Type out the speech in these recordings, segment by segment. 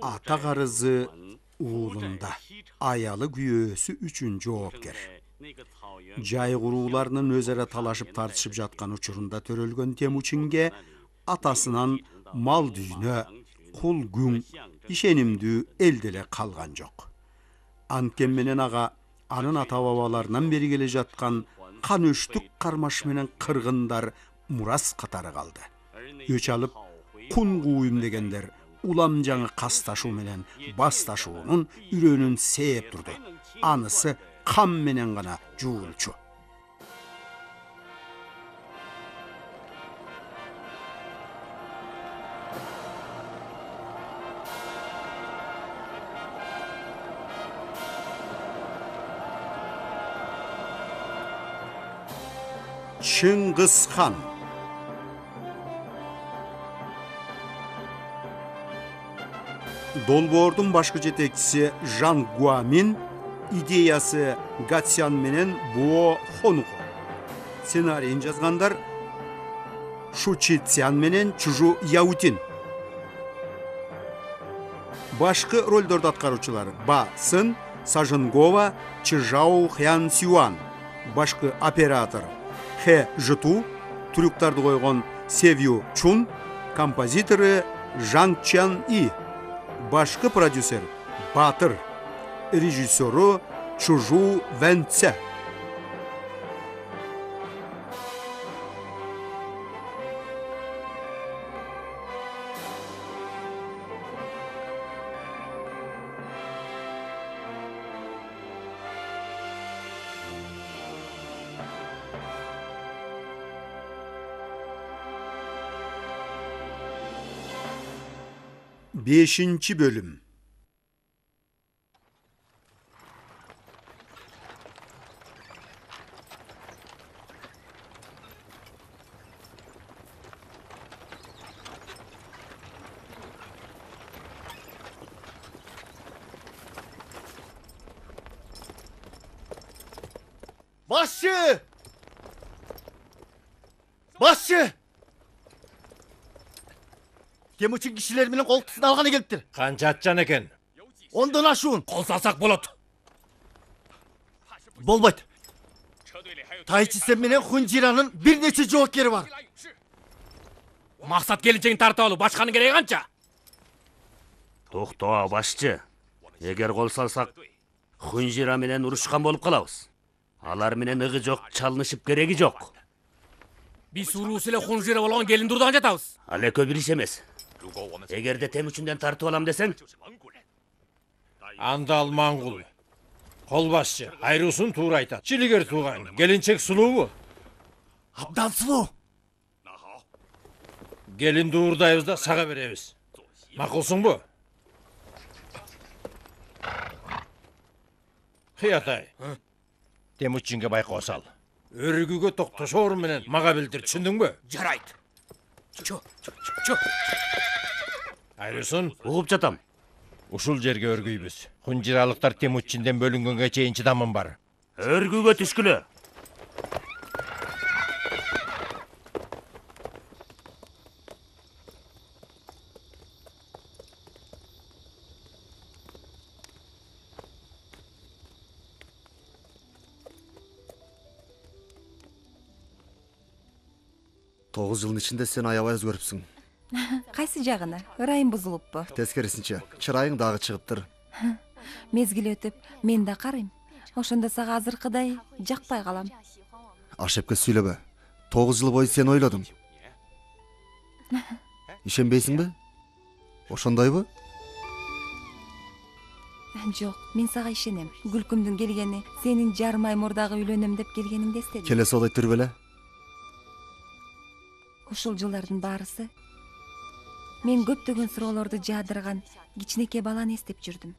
ata karızı uğlunda, ayalı güyösü 3. жоопкер. Жай курууларынын өзара талашып тартышып жаткан учурунда төрөлгөн Темучинге атасынан мал дүйнө, кул күң, ишенимдүү эл деле калган жок. Анткени менен ага анын ата бабаларынан бери келе жаткан кан өчтүк кармаш менен кыргындар мурас катары калды. Өч алып кун кууйм дегендер улам жаңы кас ташуу менен бас ташуунун үрөнүн сээп турду. Анысы кам менен гана жуулчу. Чыңгыз хан. Долбоордун башкы жетекчиси Жан Гуамин, идеясы Гатсян менен Буо Хонуко. Сценарийин жазгандар Шучи Цян менен Чужу Яутин. Башкы ролдорду аткаруучулар Ба Сын, Сажынгова, Чжао Хян Сюан. Башкы оператор Хэ Жыту, трюктарды койгон Севью Чун, композиторы Жан Чан И. Башкы продюсер Батыр, режиссеру Чужу Вэнцэ. Beşinci bölüm. Başçı! Başçı! Темучин кишилер менен колтусын алганы келиптир. Канча атчан экен? 10дон ашуун. Кол салсак болот. Болбойт. Тайчи Сен менен Хунжиранын бир нече жоопкери бар. Максат келинчегин тартып алуу, башканын кереги канча? Токтоо башчы. Эгер кол салсак, Хунжира менен урушкан болуп калабыз. Алар менен ыгы жок, чалынышып кереги жок. Биз уруусу эле Хунжира болгон келин турдан жатабыз. Ал экөө бир иш эмес. Эгерде Темучинден тартып алам десең, Анда ал маңгул. Кол башчы, айруусун туура айтат. Чилигер тууган, келинчек сулуубу? Абдан сулуу. Келинди уурдайбыз да сага беребиз. Макулсуңбу? Хыятай. Темучинге байкоо сал. Өрүгүгө токтошоор менен мага билдир, түшүндүңбү? жарайт. Чо. Айруусун, Угуп жатам. ушул жерге өргүйбүз. Хунжиралыктар Темучинден бөлүнгөнгө чейин чыдамым бар. Өргүүгө түшкүлө. Тоғыз жылдын ичинде сен аябай өзгөрүпсүң. Кайсы жагына? Ырайым бузулуппу? Тескерисинче, чырайың дагы чыгыптыр. Мезгил өтүп, мен да карайм. Ошондо сага азыркыдай жакпай калам. Ашепке сүйлөбө. 9 жыл бою сени ойлодум. Ишенбейсиңби? Ошондойбу? Жок, мен сага ишенем. Күлкүмдүн келгени, сенин жарым ай мурдагы үйлөнөм деп келгениңди эстедим. Келеси олай түр беле. Ушул жылдардын баарысы мен көптөгөн суроолорду жаадырган кичинекей баланы эстеп жүрдүм.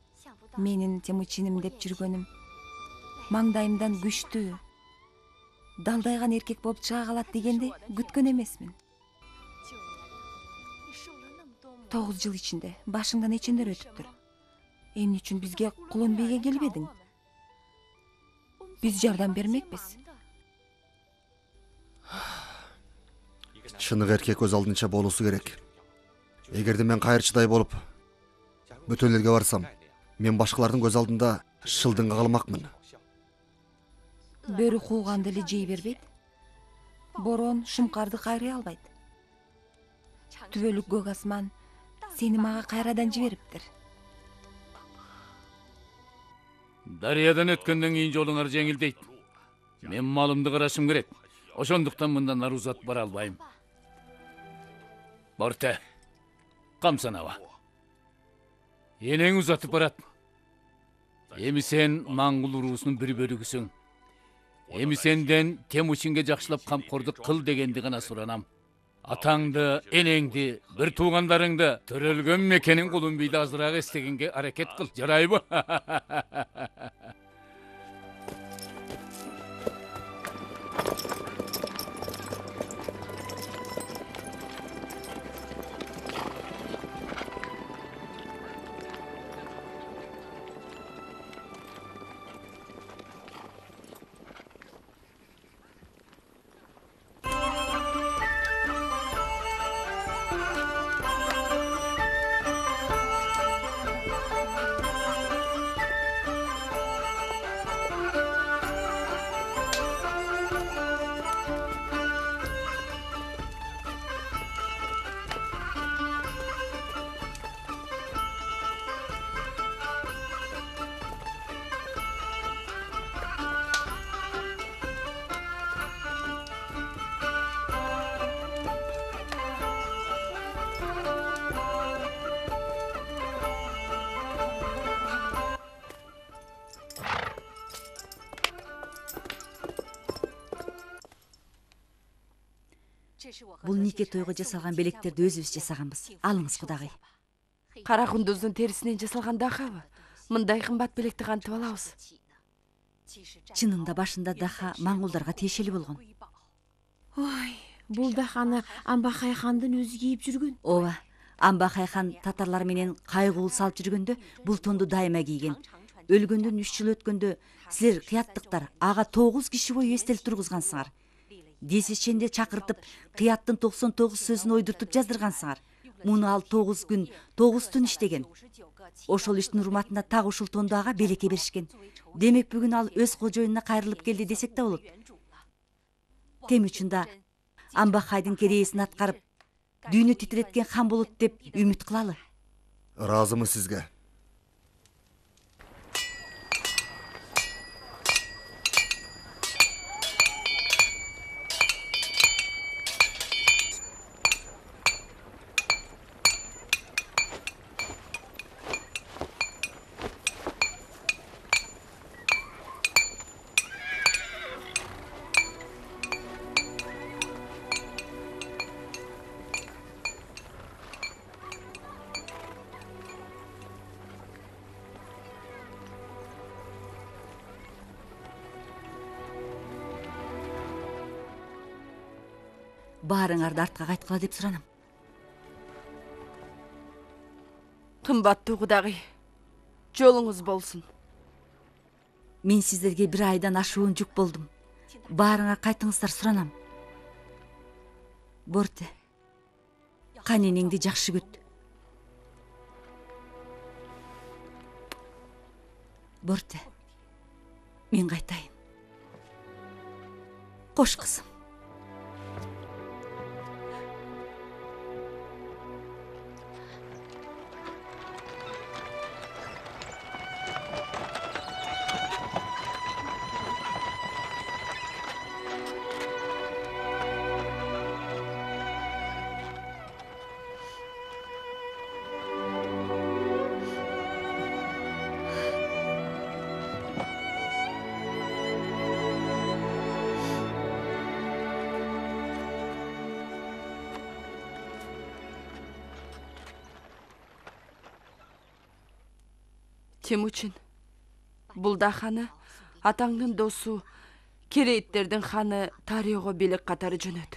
Менин Темучиним деп жүргөнүм маңдайымдан күчтүү, далдайган эркек болуп чыга калат дегенди күткөн эмесмин. 9 жыл ичинде башыңдан эчендер өтүптүр. Эмне үчүн бизге Кулонбейге келбедиң? Биз жардам бермекпиз. Чынык эркек өз алдынча болуусу керек. Эгерде мен кайырчыдай болуп, бөтен елге барсам, мен башкалардын көз алдында шылдыңга калмакмын. Бөрү кууганды эле жей бербейт. Борон шумкарды кайрый албайт. Түбөлүк көк асман сени мага кайрадан жибериптир. Дарыядан өткөндөн кийин жолуңар жеңилдейт. Мен малымды карашым керек. Ошондуктан мындан ары узат бара албайм. Борте, камсанаба. Энең узатып барат. Эми сен Маңгул уруусунун бир бөлүгүсүң. Эми сенден Темучинге жакшылап камкордук кыл дегенди гана суранам. Атаңды, энеңди, бир туугандарыңды төрөлгөн мекенин Кулунбийди азыраак эстегенге аракет кыл, жарайбы? Бул нике тойго жасалган белектерди өзүбүз жасаганбыз. Алыңыз, кудагый. Кара кундуздун терисинен жасалган дахабы? Мындай кымбат белекти кантип алабыз? Чынында башында даха маңгулдарга тиешелүү болгон. Ой, бул даханы Амбакай хандын өзү кийип жүргөн. Ооба, Амбакай хан татарлар менен кайгуул салып жүргөндө бул тонду дайыма кийген. Өлгөндөн 3 жыл өткөндө силер кыяттыктар ага 9 киши бою эстелик тургузгансыңар. Десешенде чакыртып, кыяттын 99 сөзүн ойдуртуп жаздыргансыңар. Муну ал 9 күн, 9 түн иштеген. Ошол иштин урматында так ушул тонду ага белекке беришкен. Демек бүгүн ал өз кожоюнуна кайрылып келди десек да болот. Темучинда Амбакайдын керейесин аткарып, дүйнө титиреткен хан болот деп үмүт кылалы. Ыраазымын сизге. Баарыңарды артка кайткыла деп суранам. Кымбаттуу кудагый, жолуңуз болсун. Мен сиздерге бир айдан ашуун жүк болдум. Баарыңар кайтыңыздар суранам. Борте, каненеңди жакшы күт. Борте, мен кайтайын. Кош кызым. Темучин, бул даханы атаңдын досу, керейттердин ханы Тариого белек катары жөнөт.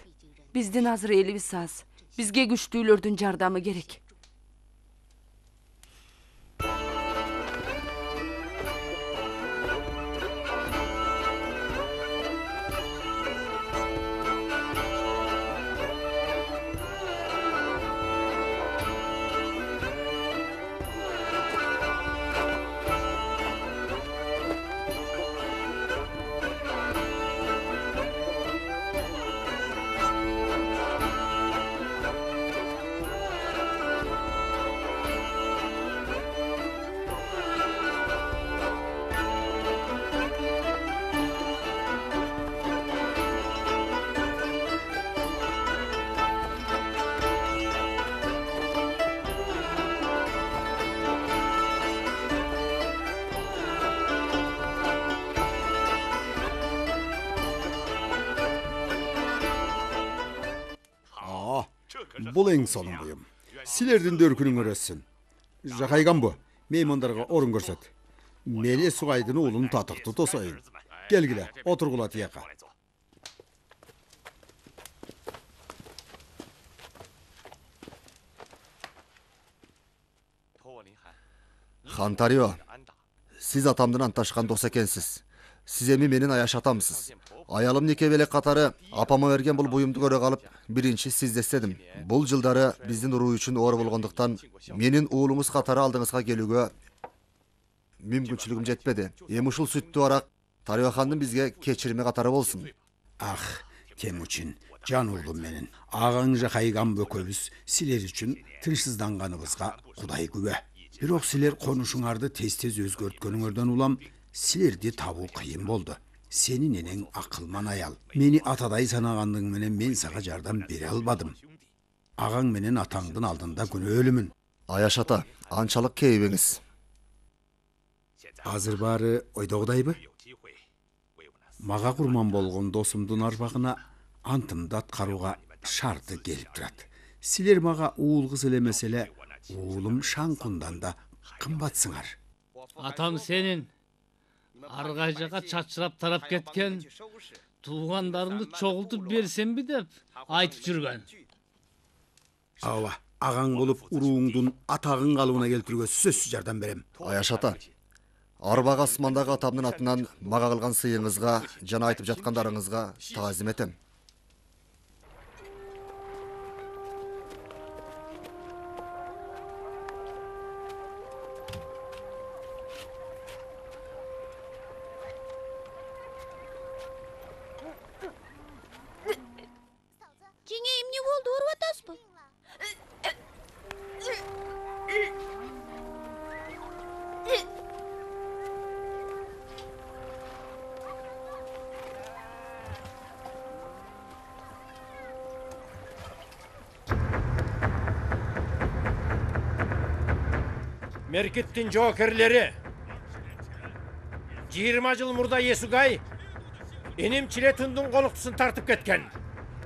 Биздин азыр элибиз аз. Бизге күчтүүлөрдүн жардамы керек. Бұл ең соның бұйым. Силердің дөркінің өресін. Жақайған бұ, меймандарға орын көрсет. Меле Суғайдың олын татықты тосайын. Келгіле, отырғыла тияқа. Хантарио, сіз атамдың анташқан дос екенсіз. Сіз эми менен аяш атамсыз. Аялым некебелек қатары апама берген бұл бұйымды көре қалып, бірінші сізді істедім. Бұл жылдары біздің ұру үшін ор болғандықтан, менің оğlumuz қатары алдыңызға келуге мүмкіншілігім жетпеді. Емушыл сүтті арақ Тариохандың бізге кечірме қатары болсын. Ах, Темучин, жан ұлым менің. Ағаң Жақайған бөкөбіз силер үшін тыншсызданғаныбызға Құдай күбе. Бирок силер конушуңарды тез-тез өзгөрткөнүңөрдөн улам, силерди табуу кыйын болду. Сенин энең акылман аял. Мени атадай санагандыгың менен мен сага жардам бере албадым. Ағаң менен атаңдын алдында күнөөлүмүн. Аяш ата, анчалык кейбеңиз. Азыр баары ойдогудайбы? Мага курман болгон досумдун арбагына антымды аткарууга шарты келип турат. Силер мага уул кыз элемес эле, уулум Шаңкундан да кымбатсыңар. Атам сенин арга жака чачырап тарап кеткен туугандарыңды чогултуп берсемби деп айтып жүргөн. Ооба, агаң болуп урууңдун атагын калыбына келтирүүгө сөзсүз жардам берем. Аяш ата, арбага асмандагы атамдын атынан мага кылган сыйыңызга жана айтып жаткандарыңызга таазим этем. Жеңейим, не болду, ооруп атасызбы? Меркиттин жоокерлери 20 жыл мурда Есугай эним Чилетундун колуктусун тартып кеткен.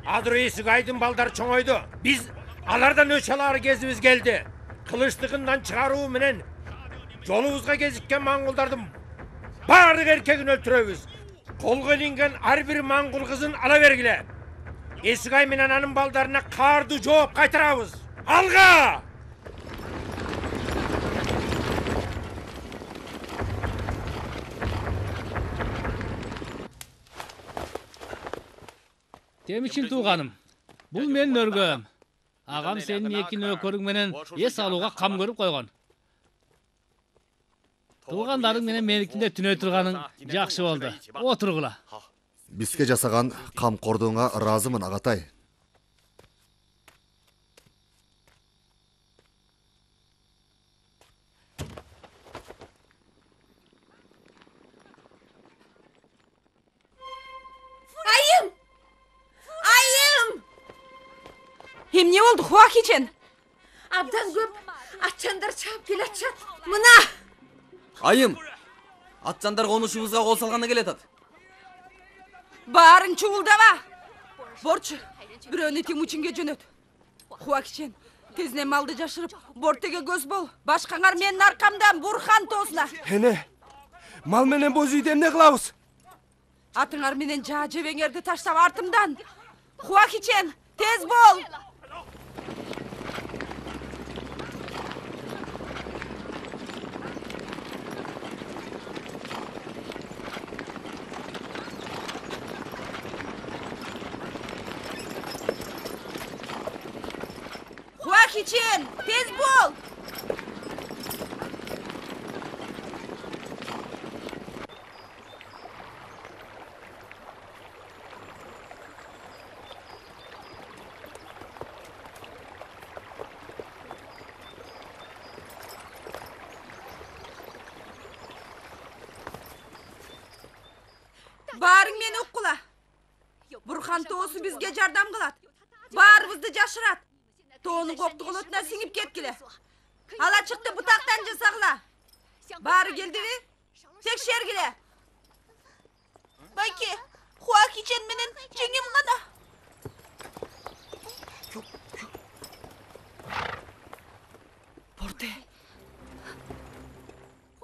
Адыр Есугайдын балдары чоңойду. Биз алардан өч алары кезибиз келди. Кылычтыгындан чыгаруу менен жолубузга кезиккен маңгулдардын баардык эркегин өлтүрөбүз. Колго илинген ар бир маңгул кызын ала бергиле. Есугай менен анын балдарына каардуу жооп кайтарабыз. Алга! Темучин тууганым, бул менин өргөм. Агам сенин эки нөкөрүң менен эс алууга кам көрүп койгон. Туугандарың менен меникинде түнө турганың жакшы болду. Отургула. Бизге жасаган камкордуңа ыраазымын, агатай. Эмне болду, Хуакичен? Абдан көп атчандар чаап келатышат. Мына! Айым, атчандар конушубузга кол салганы келатат. Баарын чуулдаба. Борчу, бирөөнү Темучинге жөнөт. Хуакичен, тезинен малды жашырып, бортеге көз бол. Башкаңар менин аркамдан Бурхан тоосуна. Эне, мал менен боз үйдө эмне кылабыз? Атыңар менен жаа жебеңерди таштап артымдан. Хуакичен, тез бол. Хуакичен, тез бол. Баарың мени уккула. Бурхан тоосу бизге жардам кылат. Баарыбызды жашырат. Тоонун коптугулотуна сиңип кеткиле. Ала чыкты бутактан жасагыла. Баары келдиби? Текшергиле. Байке, Хуакичен менен жеңем гана.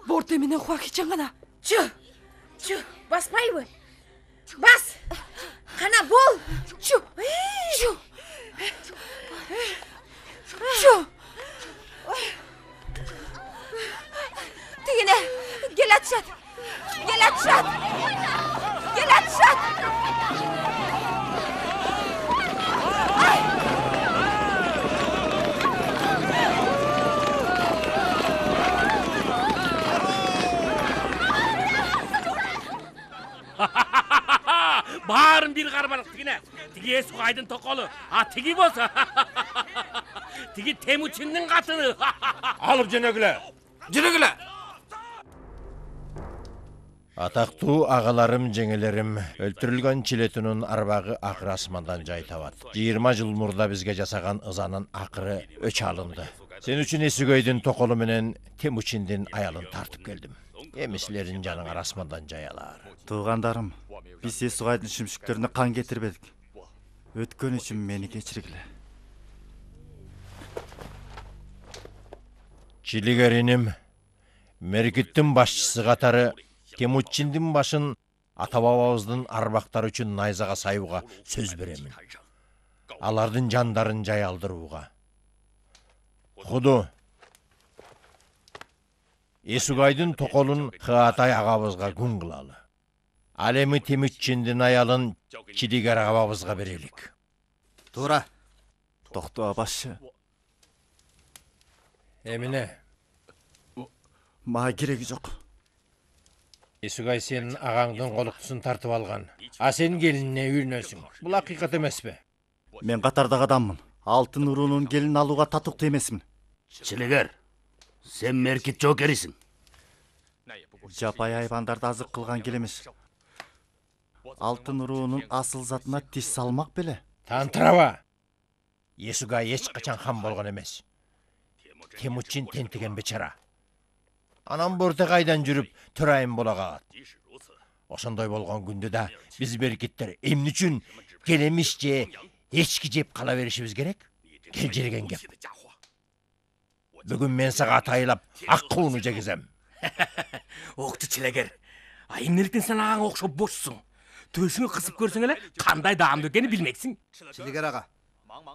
Борте менен хуакичен гана. Чу, баспайбы. Бас. Қана бол. Чу. Тигине, келатышат. Барын bir қарбалық тігіне. Тіге Есуғайдың тоқолы. Тіге болса. Тіге Темучиннің қатыны. Алып жөнөгүлө. Атактуу агаларым, жеңелерим, өлтүрүлгөн Чилетунун арбагы акыры асмандан жай табат. 20 жыл мурда бизге жасаган ызанын акыры өч алынды. Сен үчүн Есугөйдүн токолу менен Темучиндин аялын тартып келдим. Эмислерин жаныңар асмандан жай алар. Туугандарым, биз Есугайдын шимшиктерине кан кетирбедик. Өткөн үчүн мени кечиргиле. Чилигериним, Меркиттин башчысы катары Темучиндин башын ата-бабабыздын арбактары үчүн найзага саюуга сөз беремин. Алардын жандарын жай алдырууга. Худу Есугайдын токолун Хаатай агабызга күн кылалы. Ал эми Темучиндин аялын Чилигер агабызга берелик. Туура. Токтоо башчы. Эмине? Мага кереги жок. Есугай сенин агаңдын колуктусун тартып алган. А сен келинине үйрөнөсүң. Бул акыйкат эмеспи? Мен катардагы адаммын. Алтын уруунун келин алууга татыктуу эмесмин. Чилигер, сен Меркит жоокерисиң. Жапай айбандарды азык кылган келемеш. Алтын уруунун асыл затына тиш салмак беле. Тантыраба. Есугай эч качан хан болгон эмес. Темучин тентиген бечара. Анан борте кайдан жүрүп төрайым бола калат. Ошондой болгон күндө да биз Меркиттер эмне үчүн келемиш же эчки жеп кала беришибиз керек? Келжирген кеп. Бүгүн мен сага атайлап ак кууну жегизем. Оқты Чилигер. Эмнеликтен сен ағаң окшоп бошсуң? Төшүңө кысып көрсөң эле кандай даамдуу экенин билмексиң. Чилигер ага,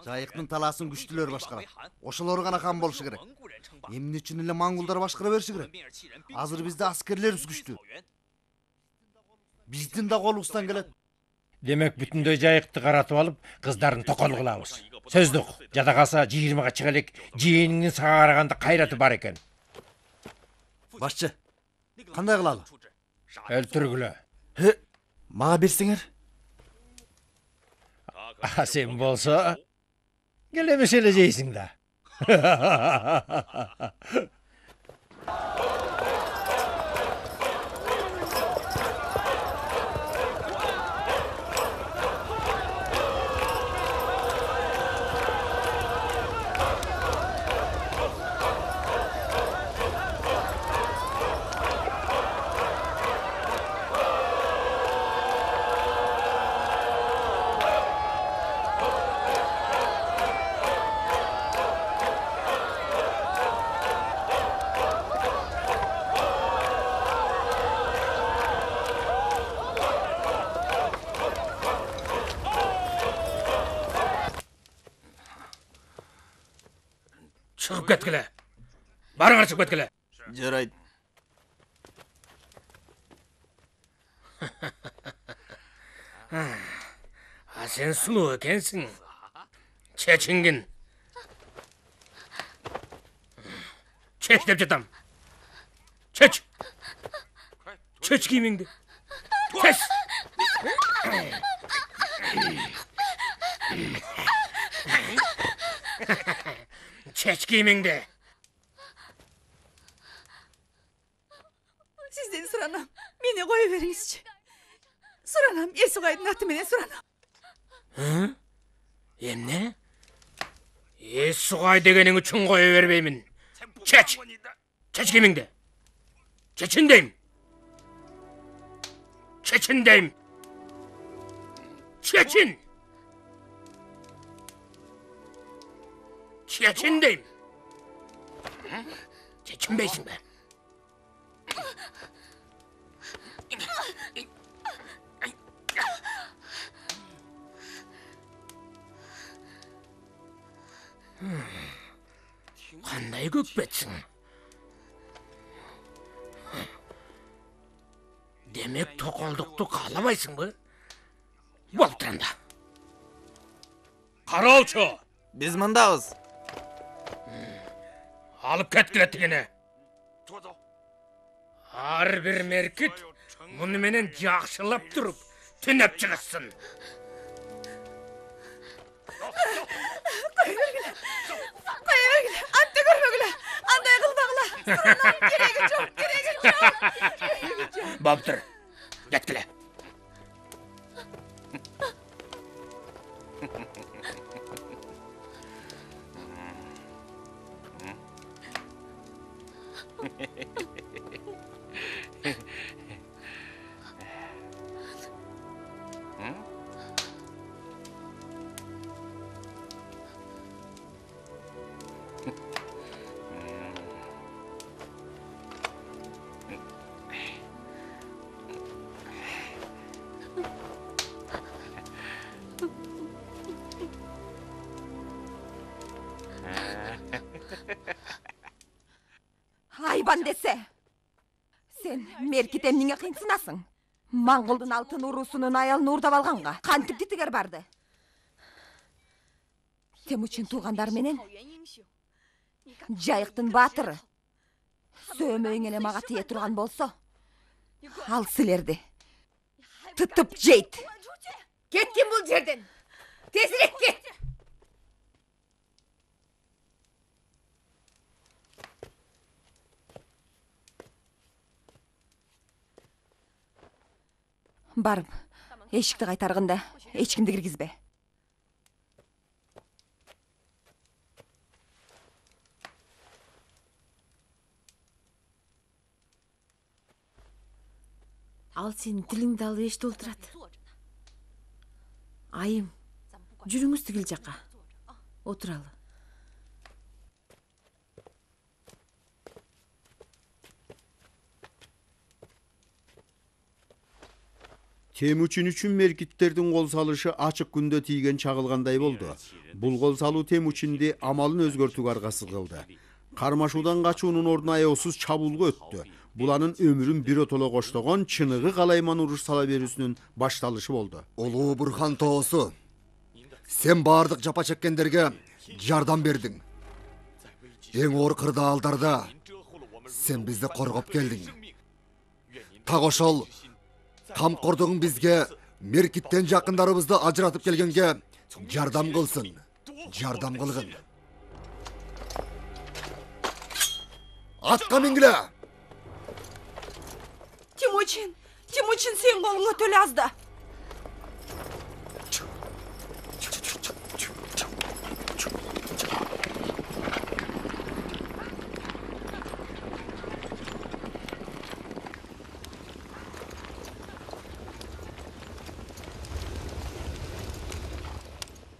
жайыктын талаасын күчтүүлөр башкарат. Ошолор гана хан болушу керек. Эмне үчүн эле моңголдор башкара бериши керек? Азыр бизде аскерлерибиз күчтүү. Биздин да колубуздан келет. Демек бүтүндөй жайыкты каратып алып, кыздарын токол кылабыз. Сөздүк, жада калса 20га чыга элек, жээниңдин сага караганда кайраты бар экен. Башчы, кандай кылалы? Өлтүргүлө. Мага берсеңер. Сен болсо, келемеш эле жейсиң да. Чыгып кеткиле. Барыңар чыгып кеткиле. Жарайт. Сен сунуу экенсиң. Чечингин. Чеч деп жатам. Чеч. Чеч кийимиңди. Чеч. Чеч кийимиңди. Сизден суранам, мени кое бериңизчи. Суранам, Есугайдын аты менен суранам. Эмне? Есугай дегениң үчүн кое бербеймин. Чеч. Чеч кийимиңди. Чечин дейм. Чечин дейм. Чечин. Чечин дейм. Çekinmeysin be. Qanday kökbetsin? Demek toqolduqtu qalamaysın mı? Boltanda. Qarolçu! Biz mındağız. Alıp ketkiletigini. Har bir merkit bunu menen жақшылап turup tünep çıkışsın. Koyvergile, anta görmegile. Anday kılbagla. Sorunam keregi çok. Baptır. Getkile. Ayban dese. Sen merkit emninge kıynsınasın. Mangıldın altın urusunun ayalını urdap alganга kantip ditiger bardı. Temüçin tuğandar menen Jayıktın batırı sömöğün ele mağa tiye turgan bolsa al silerdi tıtıp jeyt. Ketkin bul жерден. Tezirek git. Barып, эшикти кайтарганда эч кимди киргизбе. Ал сенин тилиңди алып эчтип отурат. Айым, жүрүңүз тигил жака. Отуралы. Темүчин үчүн меркиттердин кол салышы ачык күндө тийген чагылгандай болду. Бул кол салуу Темүчинди амалын өзгөртүүгө аргасыз кылды. Кармашуудан качуунун ордуна аеосуз чабуулга өттү. Бул анын өмүрүн биротоло коштогон чыныгы калайман уруш сала берүүсүнүн башталышы болду. Улуу Бурхан тоосу, сен бардык жапа чеккендерге жардам бердиң. Эң оор кырдаалдарда сен бизди коргоп келдиң. Так ошол камкордугуң бизге меркиттен жакындарыбызды ажыратып келгенге жардам кылсын. Жардам кылгын. Атка мингиле! Темучин сен колуңа төлө азды.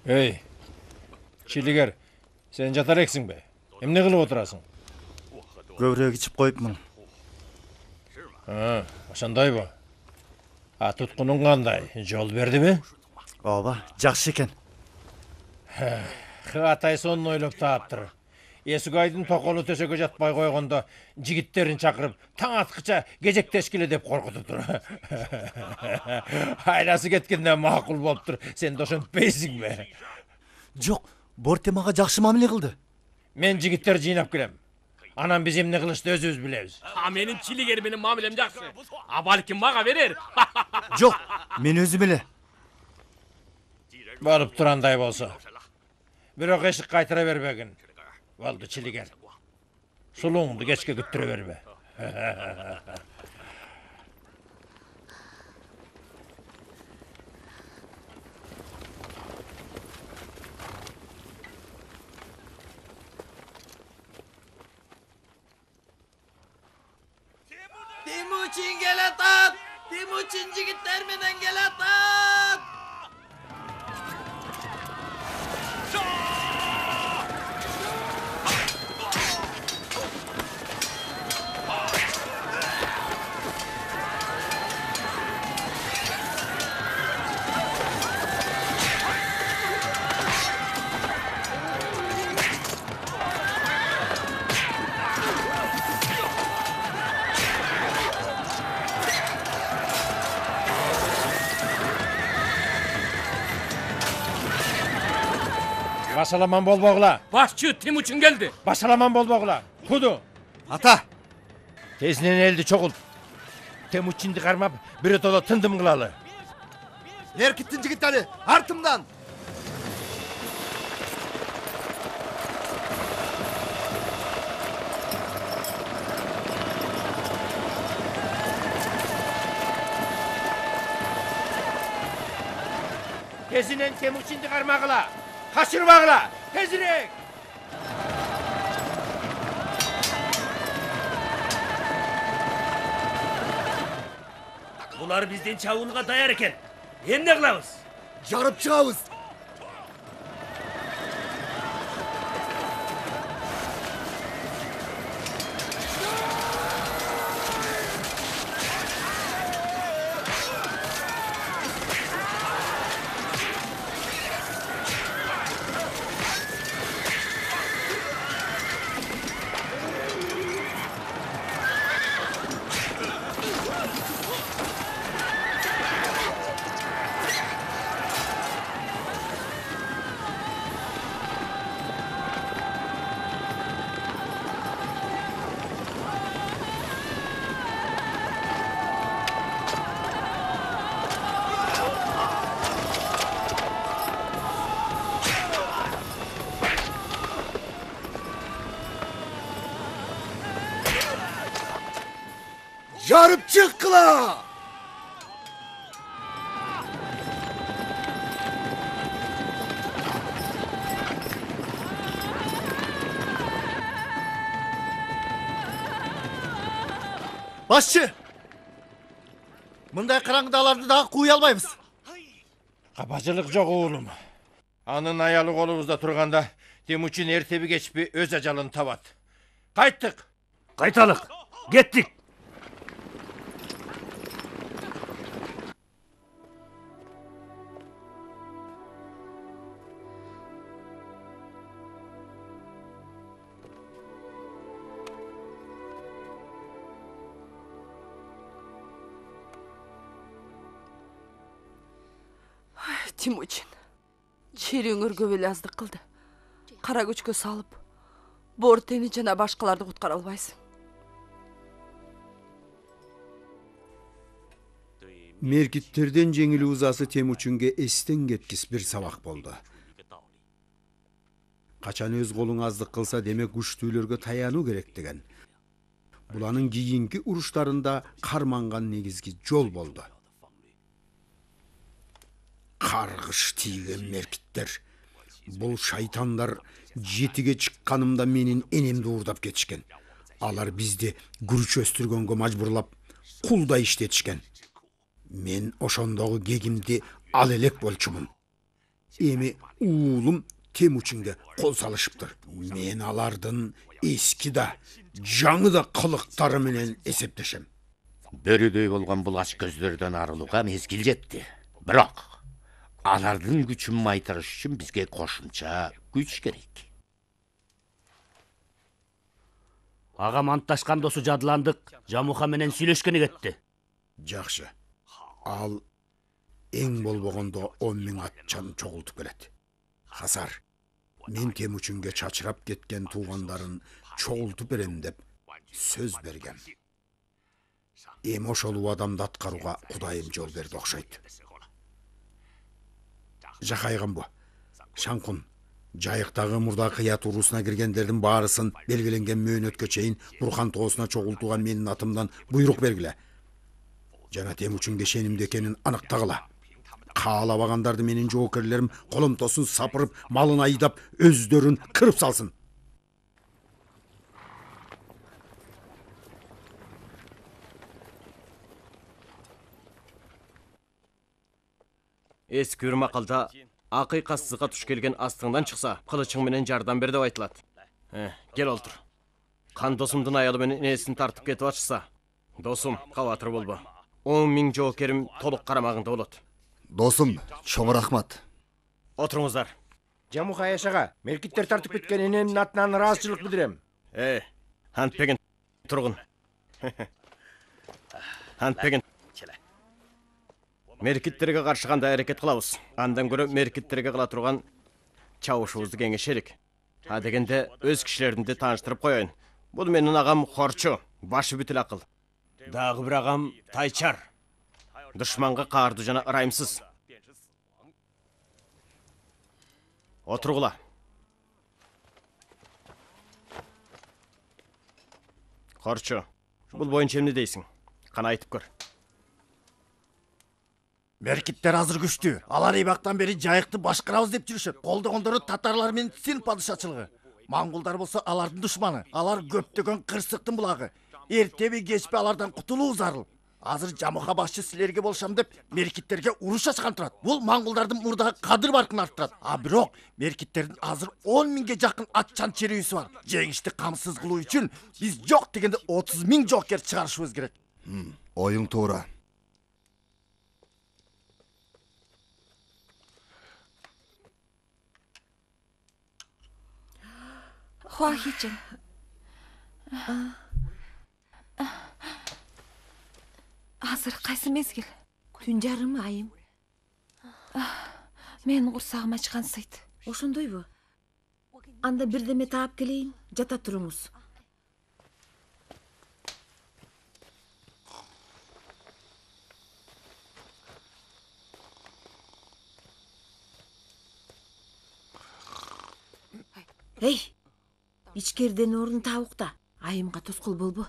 Ey, Çiliger, sen jatar eksin be. Emne kılıp oturasın? Көбүрөөк ичип коюпмун. Ошондой бу. Туткунуң кандай? Жол бердиби? Ооба, жакшы экен. Атай сонун ойлоп таптыр. Эсүгайдын токолу төсөгө жатпай койгондо жигиттерин чакырып, таң аткыча кезектешкиле деп коркутуптур. Айласы кеткенде макул болуптур. Сен да ошентпейсиңби? Жок, Борте мага жакшы мамиле кылды. Мен жигиттер жыйнап келем. Анан биз эмне кылышты өзүбүз билебиз. Менин Çiliger менин мамилем жакшы. Балким мага берер. Жок, мен өзүм эле. Болуп турандай болсо. Бирок эшик кайтара бербегин. Болду Çiliger. Сулуңду кечке күттүрө бербе. Temüçin gelatat! Temüçin jigitler menen gelatat! Башаламан болбогула. Башчы Темучин келди. Башаламан болбогула. Куду. Ата! Тезінен елді чоғыл. Темучинді қармап, бір тола тындым қылалы. Меркиттин жигиттери, артымдан! Tezinen Temuşin'di karmağıla. Kaçırmağıla. Tezirek. Bular bizden çavunga dayar eken. Hem ne kılavuz? Жарып чыгабыз! Жарып чыккыла! Башчы! Мындай караңгыдаларды дагы куй албайбыз. Капачылык жок уулум. Анын аялы колубузда турганда Темучин эртеби кечпи өз ажалын табат. Кайттык. Кайталык. Кеттик. Темучин, чери өңөргө эле аздык кылды. Кара көчкө салып, Бортени жана башкаларды куткара албайсың. Меркиттерден жеңил узасы Темучинге эстен кеткис бир сабак болду. Качан өз колуң аздык кылса демек күчтүүлөргө таянуу керек деген. Бул анын кийинки уруштарында карманган негизги жол болду. Каргыш тийген меркиттер. Бул шайтандар жетиге чыкканымда менин энемди уурдап кетишкен. Алар бизди күрүч өстүргөнгө мажбурлап, кулдай иштетишкен. Мен ошондогу кегимди ал элек болчумун. Эми уулум Темучинге кол салышыптыр. Мен алардын эски да, жаңы да кылыктары менен эсептешем. Бөрүдөй болгон бул ач көздөрдөн арылууга мезгил жетти. Бирок алардын күчүн майтарыш үчүн бизге кошумча күч керек. Агам антташкан досу жадыландык, Жамуха менен сүйлөшкөнү кетти. Жакшы. Ал эң болбогондо 10.000 атчан чогултуп келет. Хасар, мен Темучинге чачырап кеткен туугандарын чогултуп берем деп сөз берген. Эми ошол адамды аткарууга Кудайым жол берди окшойт. Жакайган бу. Шанкун, жайыктагы мурда кыят урусуна киргендердин баарысын белгиленген мөөнөткө чейин Бурхан тоосуна чогултууга менин атымдан буйрук бергиле. Жана Темучинге шенимде экенин аныктагыла. Каалабагандарды менин жоокерлерим коломтосун сапырып, малын айдап, өздөрүн кырып салсын. Эски макалда акыйкасызга туш келген астыңдан чыкса, кылычың менен жардам бер деп айтылат. Кел олтур. Кан досумдун аялы менен энесин тартып кетип атышса, досум, кабатыр болбо. 10.000 жоокерим толук карамагында болот. Досум, чоң рахмат. Отуруңуздар. Жамуха яшага, меркиттер тартып кеткен энемдин атынан ыраазычылык билдирем. Антпеген тургун. Антпеген. Меркиттерге каршы кандай аракет кылабыз? Андан көрө меркиттерге кыла турган чабышыбызды кеңешелик. Ha degende öz kişilerini de tanıştırıp koyayın. Bu menin ağam Korçu, başı bütil akıl. Dağı bir ağam Tayçar. Düşmanға qardı jana ırayımsız. Oturgula. Korçu, бұл boyunca emni deysin? Kana aytıp kör. Меркиттер азыр күчтүү. Алар эбактан бери жайыкты башкарабыз деп жүрүшөт. Колдогондору татарлар менен син падышачылыгы. Моңголдар болсо алардын душманы. Алар көптөгөн кырсыктын булагы. Эртеби кечпи алардан кутулуу зарыл. Азыр жамыха башчы силерге болшам деп меркиттерге уруш ачкан турат. Бул моңголдардын мурдагы кадыр баркын арттырат. А бирок меркиттердин азыр 10 миңге жакын атчан черүүсү бар. Жеңишти камсыз кылуу үчүн биз жок дегенде 30 миң жоокер чыгарышыбыз керек. Оюң туура. Хуахичен. Азыр кайсы мезгил? Түн жарымы айым. Менин курсагым ачкансыйт. Ошондойбу? Анда бирдеме таап келейин, жата туруңуз. Эй, ичкерден орун табукта. Айымга тоскул болбу.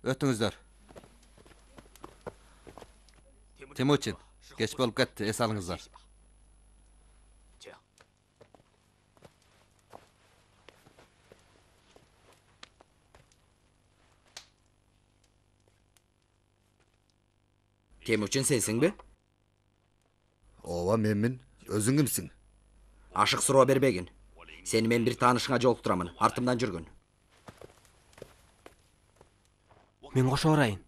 Ötüңүздөр. Темучин, кеч болуп кетти, эс алыңыздар. Темучин сенсиңби? Ооба, менмин. Өзүң кимсиң? Ашык суроо бербегин. Сени мен бир таанышыңа жолуктурамын. Артымдан жүргүн. Мен кошо барайын.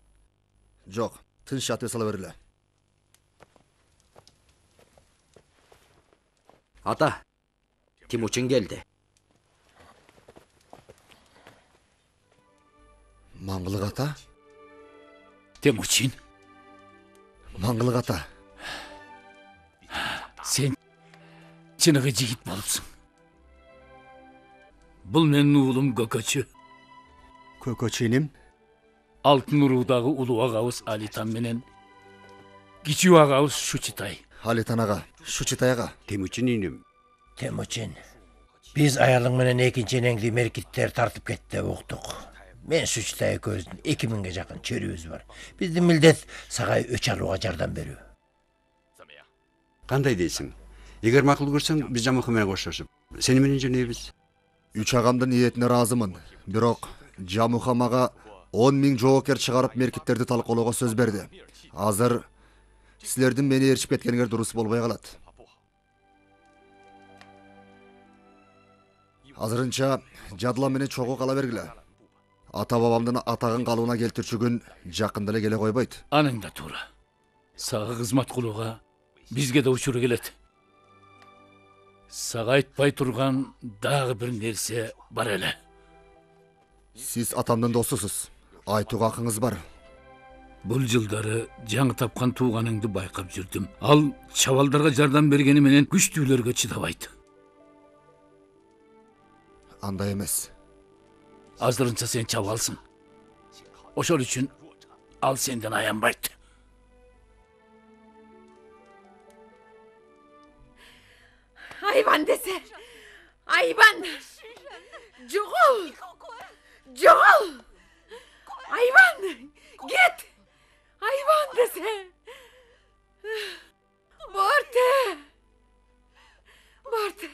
Жок, тынч жатып сала бергиле. Ата, Темучин келди. Маңгылык ата? Темучин. Маңгылык ата. Сен чыныгы жигит болупсуң. Бул менин уулум Көкөчү. Көкөчүнүм? Алтын Уруудагы улуу агабыз Алитан менен кичүү агабыз Шучитай. Алитан ага, Шучитай ага. Темучин иним. Темучин. Биз аялың менен экинчи энеңди меркиттер тартып кетти деп уктук. Мен Шучитай экөөбүздүн 2000ге жакын чөрүбүз бар. Биздин милдет сага өч алууга жардам берүү. Кандай дейсиң? Эгер макул көрсөң, биз жамыхы менен коштошуп, сени менен жөнөйбүз. Үч агамдын ниетине ыраазымын. Бирок Жамухам ага 10 000 жоокер чыгарып меркиттерди талкуулоого сөз берди. Азыр силердин мени ээрчип кеткениңер дурус болбой калат. Азырынча жадыла менен чогуу кала бергиле. Ата бабамдын атагын калыбына келтирчү күн жакында эле келе койбойт. Аның да туура. Сага кызмат кылууга бизге да учуру келет. Сага айтпай турган дагы бир нерсе бар эле. Сиз атамдын досусуз. Айтууга акыңыз бар. Бул жылдары жаңы тапкан тууганыңды байкап жүрдүм. Ал чабалдарга жардам бергени менен күчтүүлөргө чыдабайт. Андай эмес. Азырынча сен чабалсың. Ошол үчүн ал сенден аянбайт. Ayvan dese. Ayvan. Joğul. Joğul. Ayvan. Git. Ayvan dese. Borte. Borte.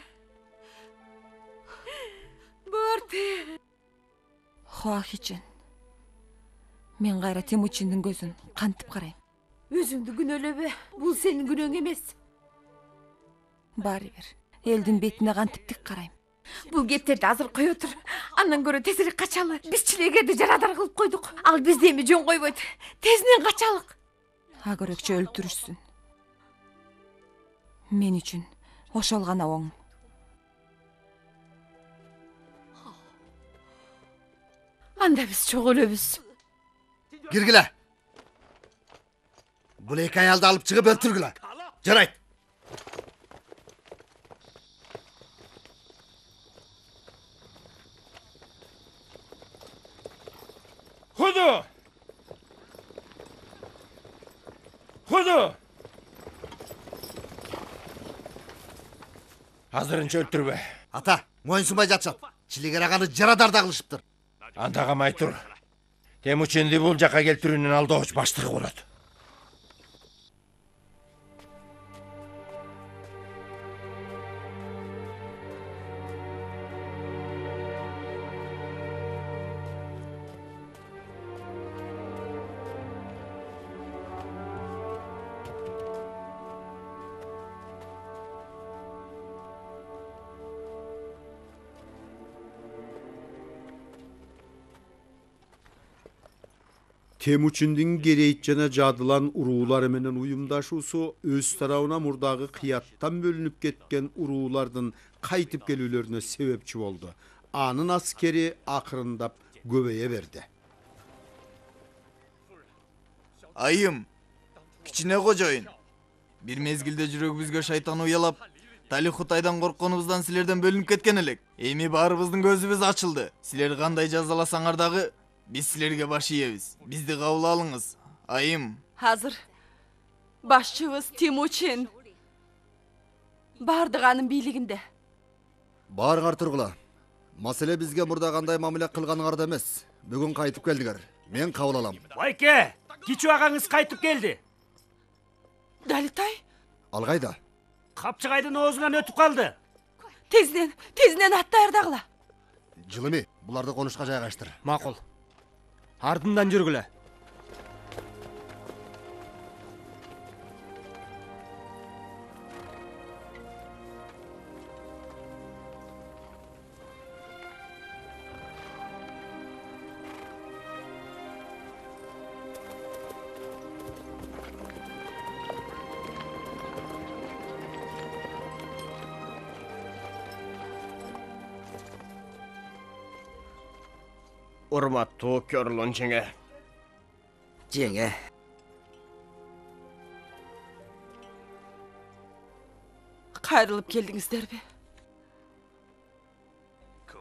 Borte. Хуах үчүн. Мен кайра Темучиндин көзүн кантип карайм. Өзүңдү күнөөлөбө. Бул сенин күнөөң эмес. Баары бир. Элдин бетине кантип тик карайм. Бул кептерди азыр кое тур. Андан көрө тезирээк качалы. Биз чилегерди жарадар кылып койдук. Ал бизди эми жөн койбойт. Тезинен качалык. Агөрөкчө өлтүрүшсүн. Мен үчүн ошол гана оң. Анда биз чогуу өлөбүз. Киргиле. Бул эки аялды алып чыгып өлтүргүлө. Жарайт. Худу! Худу! Азырынча өлтүрбө. Ата, моюнсунбай жатышат. Чилегер аганы жарадарда кылышыптыр. Анда камай тур. Темучинди бул жака келтирүүнүн алдооч баштыгы болот. Темучиндин Керейт жана Жадылан уруулары менен уюмдашуусу өз тарабына мурдагы кыяттан бөлүнүп кеткен уруулардын кайтып келүүлөрүнө себепчи болду. Анын аскери акырындап көбөйө берди. Айым, кичине кожоюн. Бир мезгилде жүрөгүбүзгө шайтан уялап, Тали Хутайдан коркконубуздан силерден бөлүнүп кеткен элек. Эми баарыбыздын көзүбүз ачылды. Силер кандай жазаласаңар дагы биз силерге баш ийебиз. Бизди кабыл алыңыз. Айым. Азыр башчыбыз Темучин бардык анын бийлигинде. Баарыңар тургула. Маселе бизге мурда кандай мамиле кылганыңарда эмес. Бүгүн кайтып келдиңер. Мен кабыл алам. Байке, кичүү агаңыз кайтып келди. Далитай? Ал кайда? Капчыгайдын оозунан өтүп калды. Тезинен ат даярдагыла. Жылыми, буларды конушка жайгаштыр. Макул. Ардынан жүргүлө. Урматтуу Көрлөн жеңе. Жеңе. Кайрылып келдиңиздерби?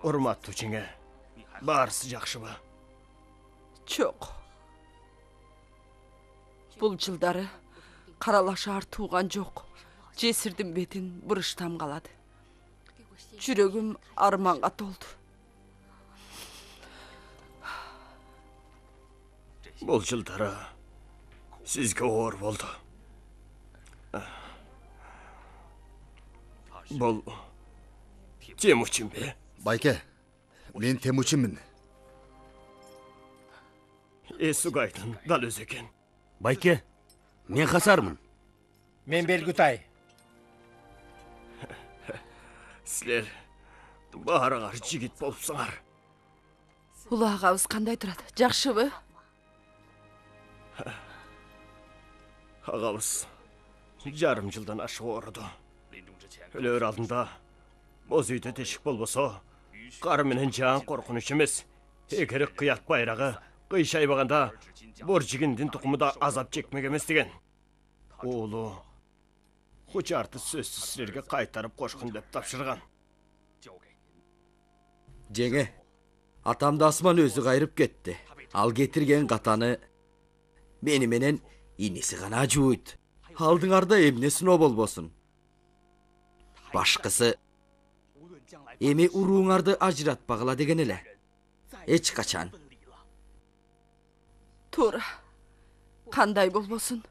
Урматтуу жеңе. Баарысы жакшыбы? Жок. Бул жылдары каралашаар тууган жок. Жесирдин бетин бурыштам калады. Жүрөгүм арманга толду. Бул жылдары сизге оор болду. Бул Темучинби? Байке, мен Темучинмин. Сугайдын дал өзі екен. Байке, мен Хасармын. Мен Белгүтай. Сілер барығар жігіт болыпсыңар. Улы ағабыз қандай тұрады? Жақшыбы? Ағабыз жарым жылдан ашық орыды. Өлер алдында боз үйді тешік болбаса, қары менен жан қорқыныш емес. Егері қият байрағы қишай бағанда бор жігінден тұқымы да азап чекмек емес деген. Олы құчарты сөзсіз сілерге қайтарып қошқын деп тапшырған. Жеңе, атамды асман өзі қайрып кетті. Ал кетірген қатаны мені менен инесі ғана жуыд. Алдыңарда емнесін о болбосын. Башқысы эми уруңарды ажыратпағыла деген эле. Эч качан. Тура. Қандай болбосын?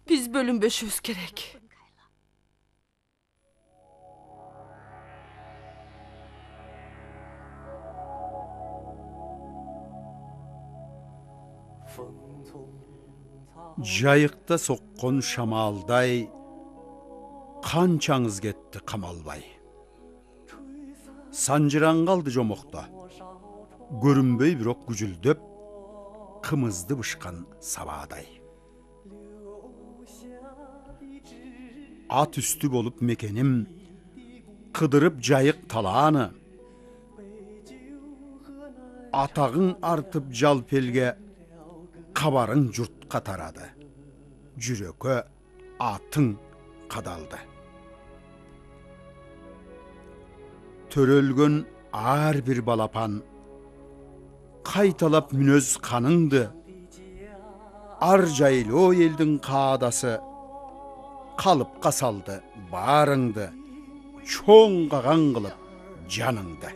Biz bölünбөшүбүз керек. Жайықта соққан шамалдай қанчаңыз кетті қамалбай. Санжыран қалды жомоқта. Көрінбей бирок күжілдеп, қымызды бышқан сабадай. At üstü болып мекенім, қыдырып жайық таланы. Атағың артып жалпелге, қабарың жұртқа тарады. Жүрөкө атың қадалды. Төрөлгөн ар bir балапан, қайталап мүнөз қаныңды. Ар жайлоо елдің қадасы, қалып қасалды барыңды, чоң қаған қылып жаныңды.